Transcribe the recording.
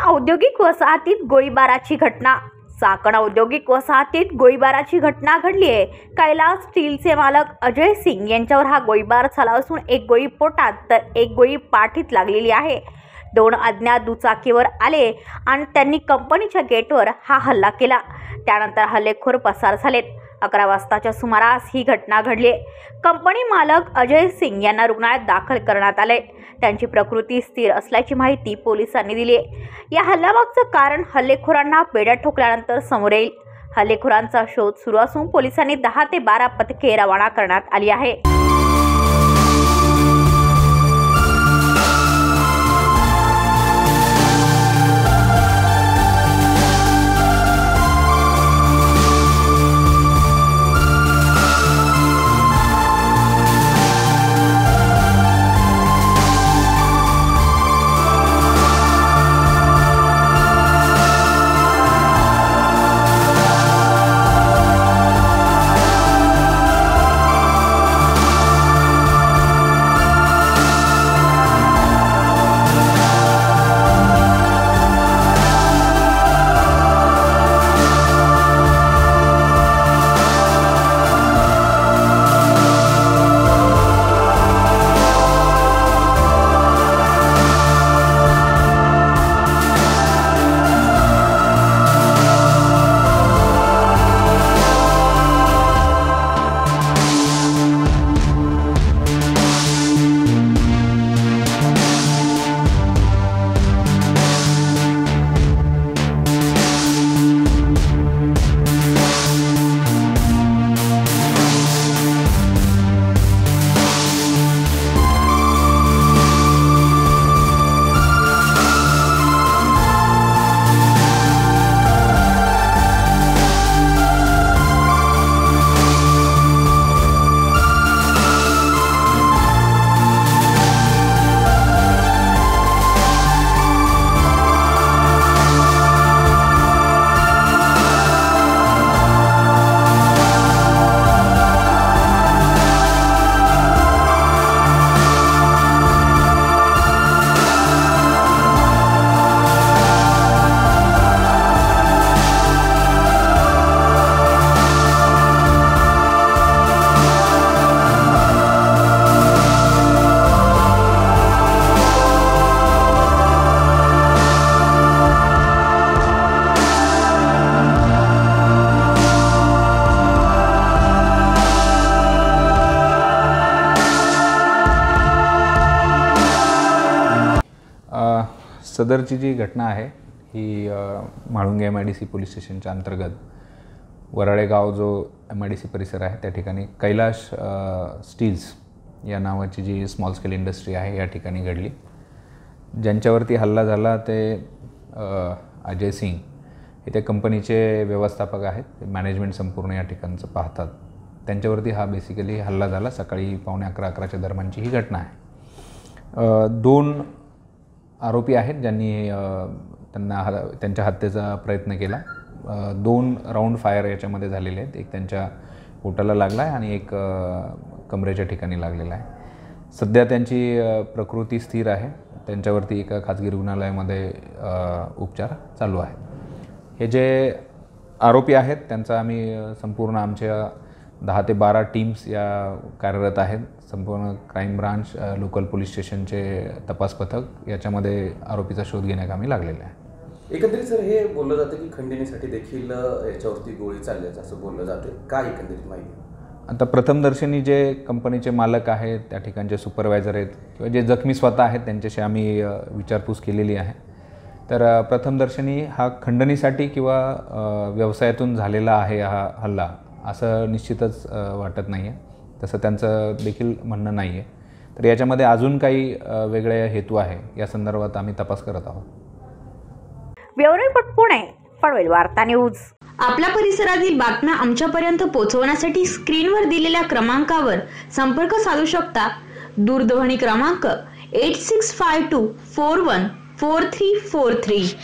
औद्योगिक वसाहतीत गोळीबाराची घटना। चाकण औद्योगिक वसाहतीत गोळीबाराची घटना घडली आहे। कैलास स्टीलचे मालक अजय सिंग यांच्यावर हा गोळीबार झाला असून एक गोळी पोटात तर एक गोळी पाठीत लागलेली आहे। दोन अज्ञात दुचाकीवर आले आणि त्यांनी कंपनीच्या गेटवर हा हल्ला केला। त्यानंतर हल्लेखोर पसार झालेत। 11 वाजताच्या सुमारास ही घटना घडली। कंपनी मालक अजय सिंग यांना रुग्णालयात दाखल करण्यात आले। त्यांची प्रकृती स्थिर असल्याची माहिती पोलिसांनी दिली आहे। या हल्ल्यामागचं कारण हल्लेखोरांना बेड्या ठोकल्यानंतर समोर येईल। हल्लेखोरांचा शोध सुरू असून पोलिसांनी 10 ते 12 पथके रवाना करण्यात आली आहे। सदरची जी घटना आहे ही म्हाळुंगे MIDC पोलीस स्टेशनच्या अंतर्गत वराळे गाव जो MIDC परिसर आहे त्या ठिकाणी कैलास स्टील्स या नावाची जी स्मॉल स्केल इंडस्ट्री आहे या ठिकाणी घडली। ज्यांच्यावरती हल्ला झाला ते अजय सिंग हे त्या कंपनीचे व्यवस्थापक आहेत, मॅनेजमेंट संपूर्ण या ठिकाणचं पाहतात। त्यांच्यावरती हा बेसिकली हल्ला झाला। सकाळी 11:45-11च्या दरम्यानची ही घटना आहे। 2 आरोपी आहेत ज्यांनी त्यांच्या हत्येचा प्रयत्न केला। 2 राऊंड फायर याच्यामध्ये झालेले आहेत। एक त्यांच्या पोटाला लागला आहे आणि एक कमरेच्या ठिकाणी लागलेला आहे। सध्या त्यांची प्रकृती स्थिर आहे। त्यांच्यावरती एका खाजगी रुग्णालयामध्ये उपचार चालू आहेत। हे जे आरोपी आहेत त्यांचा आम्ही संपूर्ण आमच्या 10 ते 12 टीम्स या कार्यरत आहेत। संपूर्ण क्राईम ब्रांच, लोकल पोलीस स्टेशनचे तपास पथक याच्यामध्ये आरोपीचा शोध घेण्याकामी लागलेला आहे। एकंदरीत सर हे बोललं जातं की खंडणीसाठी देखील याच्यावरती गोळी चालल्याचं असं बोललं जातं, काय एकंदरीत माहिती? आता प्रथमदर्शनी जे कंपनीचे मालक आहेत, त्या ठिकाणचे सुपरवायझर आहेत किंवा जे जखमी स्वतः आहेत त्यांच्याशी आम्ही विचारपूस केलेली आहे। तर प्रथमदर्शनी हा खंडणीसाठी किंवा व्यवसायातून झालेला आहे हा हल्ला असं निश्चितच वाटत नाही आहे। तसं त्यांचं देखील म्हणणं नाही आहे। तर याच्यामध्ये अजून काही वेगळे हेतू आहे या संदर्भात आम्ही तपास करत आहोत। ब्युरो रिपोर्ट पुणे, पनवेल वार्ता न्यूज। आपल्या परिसरातील बातम्या आमच्यापर्यंत पोहोचवण्यासाठी स्क्रीनवर दिलेल्या क्रमांकावर संपर्क साधू शकता। दूरध्वनी क्रमांक 8652414343।